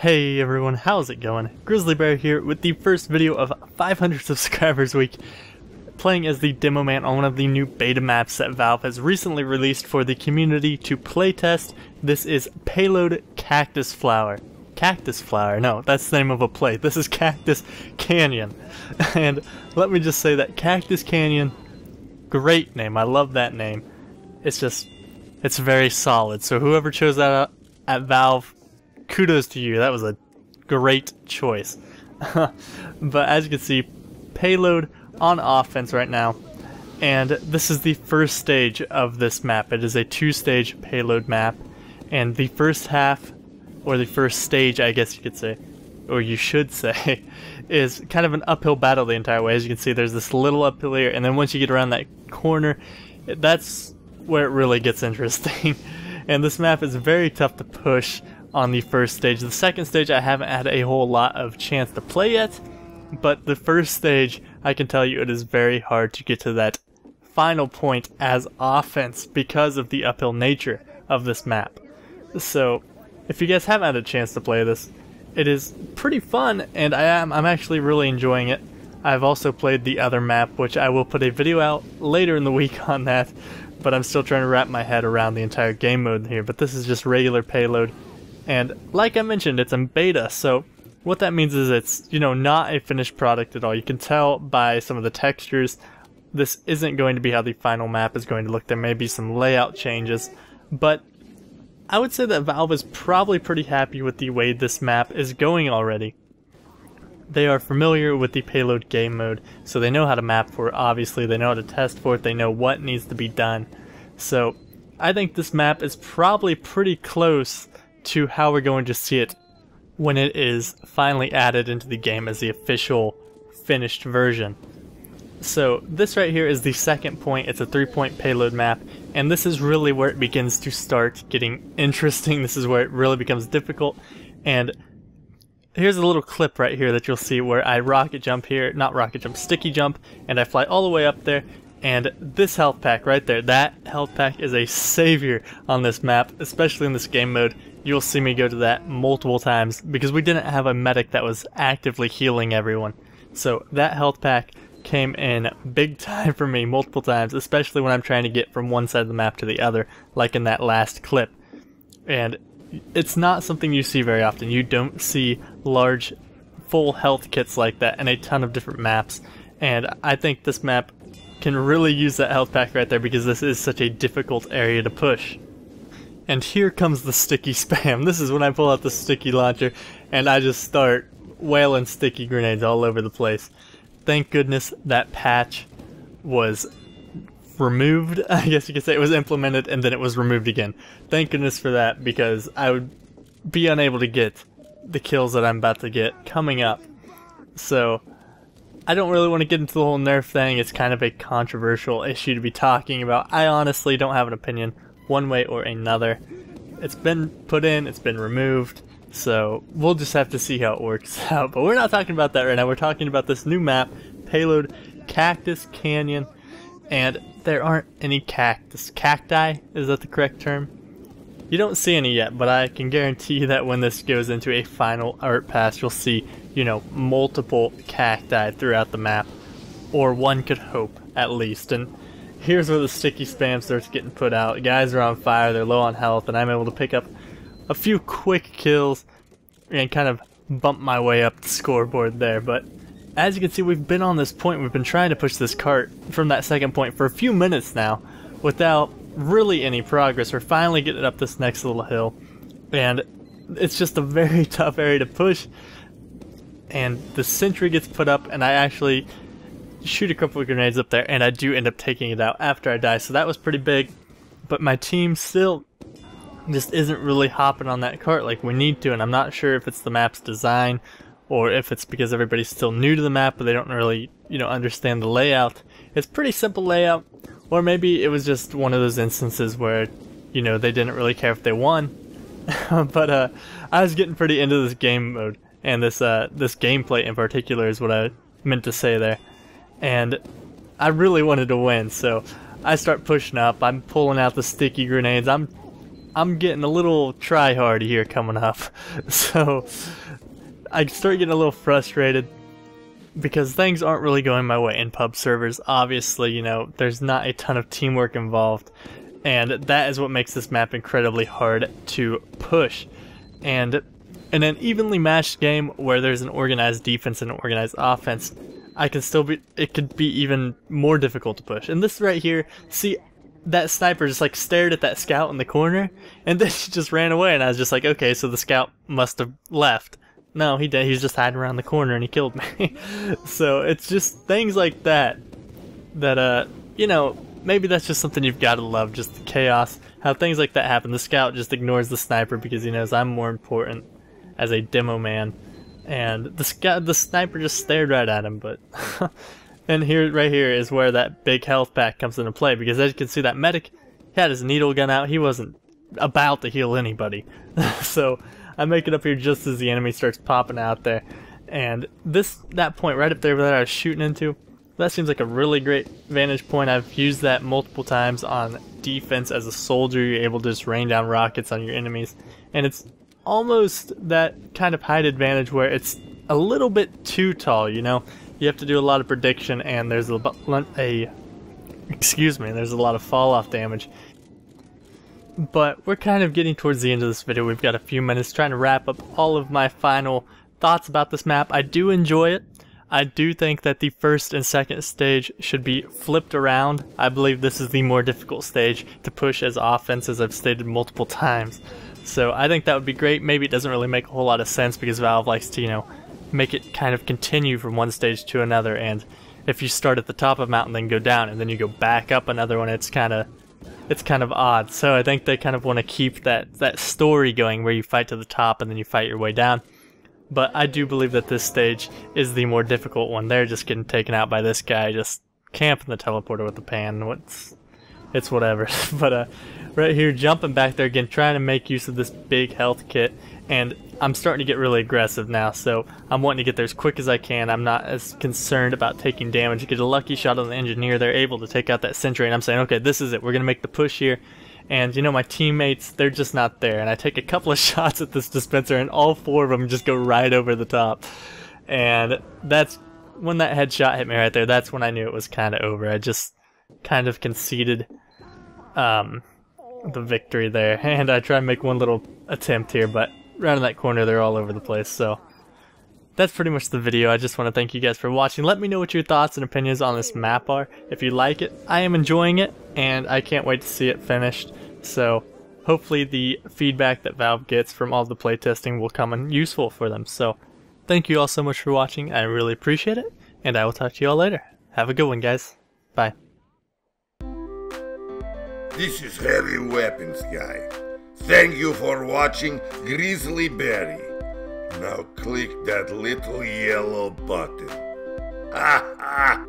Hey everyone, how's it going? Grizzly Bear here with the first video of 500 subscribers week, playing as the demo man on one of the new beta maps that Valve has recently released for the community to playtest. This is Pvhud Cactus Flower. Cactus Flower? No, that's the name of a play. This is Cactus Canyon. And let me just say that Cactus Canyon, great name. I love that name. It's very solid. So whoever chose that at Valve, kudos to you. That was a great choice. But as you can see, Pvhud on offense right now, and this is the first stage of this map. It is a two-stage Pvhud map, and the first half, or the first stage I guess you could say, or you should say, is kind of an uphill battle the entire way. As you can see, there's this little uphill here, and then once you get around that corner, that's where it really gets interesting. And this map is very tough to push on the first stage. The second stage I haven't had a whole lot of chance to play yet, but the first stage I can tell you it is very hard to get to that final point as offense because of the uphill nature of this map. So if you guys haven't had a chance to play this, it is pretty fun, and I'm actually really enjoying it. I've also played the other map, which I will put a video out later in the week on that, but I'm still trying to wrap my head around the entire game mode here. But this is just regular Pvhud. And like I mentioned, it's in beta, so what that means is it's, not a finished product at all. You can tell by some of the textures, this isn't going to be how the final map is going to look. There may be some layout changes, but I would say that Valve is probably pretty happy with the way this map is going already. They are familiar with the Pvhud game mode, so they know how to map for it. Obviously, they know how to test for it. They know what needs to be done. So I think this map is probably pretty close to how we're going to see it when it is finally added into the game as the official finished version. So this right here is the second point. It's a 3-point Pvhud map, and this is really where it begins to start getting interesting. This is where it really becomes difficult, and here's a little clip right here that you'll see where I sticky jump, and I fly all the way up there. And this health pack right there, that health pack is a savior on this map, especially in this game mode. You'll see me go to that multiple times because we didn't have a medic that was actively healing everyone. So that health pack came in big time for me multiple times, especially when I'm trying to get from one side of the map to the other, like in that last clip. And it's not something you see very often. You don't see large full health kits like that in a ton of different maps. And I think this map can really use that health pack right there because this is such a difficult area to push. And here comes the sticky spam. This is when I pull out the sticky launcher and I just start wailing sticky grenades all over the place. Thank goodness that patch was removed. I guess you could say it was implemented and then it was removed again. Thank goodness for that, because I would be unable to get the kills that I'm about to get coming up. So I don't really want to get into the whole nerf thing. It's kind of a controversial issue to be talking about. I honestly don't have an opinion one way or another. It's been put in, it's been removed, so we'll just have to see how it works out. But we're not talking about that right now. We're talking about this new map, Pvhud Cactus Canyon, and there aren't any cacti, is that the correct term? You don't see any yet, but I can guarantee you that when this goes into a final art pass, you'll see, multiple cacti throughout the map, or one could hope, at least. And here's where the sticky spam starts getting put out. Guys are on fire, they're low on health, and I'm able to pick up a few quick kills and kind of bump my way up the scoreboard there. But as you can see, we've been on this point, we've been trying to push this cart from that second point for a few minutes now without really any progress. We're finally getting up this next little hill, and it's just a very tough area to push. And the sentry gets put up, and I actually shoot a couple of grenades up there, and I do end up taking it out after I die, so that was pretty big. But my team still just isn't really hopping on that cart like we need to, and I'm not sure if it's the map's design or if it's because everybody's still new to the map but they don't really understand the layout. It's pretty simple layout, or maybe it was just one of those instances where they didn't really care if they won. But I was getting pretty into this game mode, and this gameplay in particular is what I meant to say there. And I really wanted to win, so I start pushing up. I'm pulling out the sticky grenades. I'm I'm getting a little try-hardy here coming up. So I start getting a little frustrated because things aren't really going my way in pub servers. Obviously, you know, there's not a ton of teamwork involved, and that is what makes this map incredibly hard to push. And in an evenly matched game where there's an organized defense and an organized offense, it could be even more difficult to push. And this right here, see, that sniper just like stared at that scout in the corner, and then he just ran away, and I was just like, okay, so the scout must have left. No, he did. He was just hiding around the corner and he killed me. So it's just things like that you know, maybe that's just something you've got to love, just the chaos, how things like that happen. The scout just ignores the sniper because he knows I'm more important as a demo man, and the sniper just stared right at him. But and right here is where that big health pack comes into play, because as you can see, that medic had his needle gun out. He wasn't about to heal anybody. So I make it up here just as the enemy starts popping out there, and that point right up there that I was shooting into, that seems like a really great vantage point. I've used that multiple times on defense as a soldier. You're able to just rain down rockets on your enemies, and it's almost that kind of height advantage where it's a little bit too tall, you know? You have to do a lot of prediction, and there's there's a lot of fall off damage. But we're kind of getting towards the end of this video. We've got a few minutes trying to wrap up all of my final thoughts about this map. I do enjoy it. I do think that the first and second stage should be flipped around. I believe this is the more difficult stage to push as offense, as I've stated multiple times. So I think that would be great. Maybe it doesn't really make a whole lot of sense because Valve likes to, you know, make it kind of continue from one stage to another, and if you start at the top of a mountain then go down and then you go back up another one, it's kind of odd. So I think they kind of want to keep that story going where you fight to the top and then you fight your way down. But I do believe that this stage is the more difficult one. They're just getting taken out by this guy just camping the teleporter with the pan. It's whatever. But right here, jumping back there again, trying to make use of this big health kit, and I'm starting to get really aggressive now, so I'm wanting to get there as quick as I can. I'm not as concerned about taking damage. Get a lucky shot on the engineer. They're able to take out that sentry, and I'm saying, okay, this is it. We're going to make the push here. And, you know, my teammates, they're just not there. And I take a couple of shots at this dispenser, and all four of them just go right over the top. And that's when that headshot hit me right there. That's when I knew it was kind of over. I just kind of conceded the victory there. And I try and make one little attempt here, but around that corner, they're all over the place. So that's pretty much the video. I just want to thank you guys for watching. Let me know what your thoughts and opinions on this map are. If you like it, I am enjoying it, and I can't wait to see it finished. So hopefully the feedback that Valve gets from all the playtesting will come in useful for them. So thank you all so much for watching. I really appreciate it, and I will talk to you all later. Have a good one, guys. Bye. This is Heavy Weapons Guy. Thank you for watching Grizzly Berry. Now click that little yellow button. Ha ha!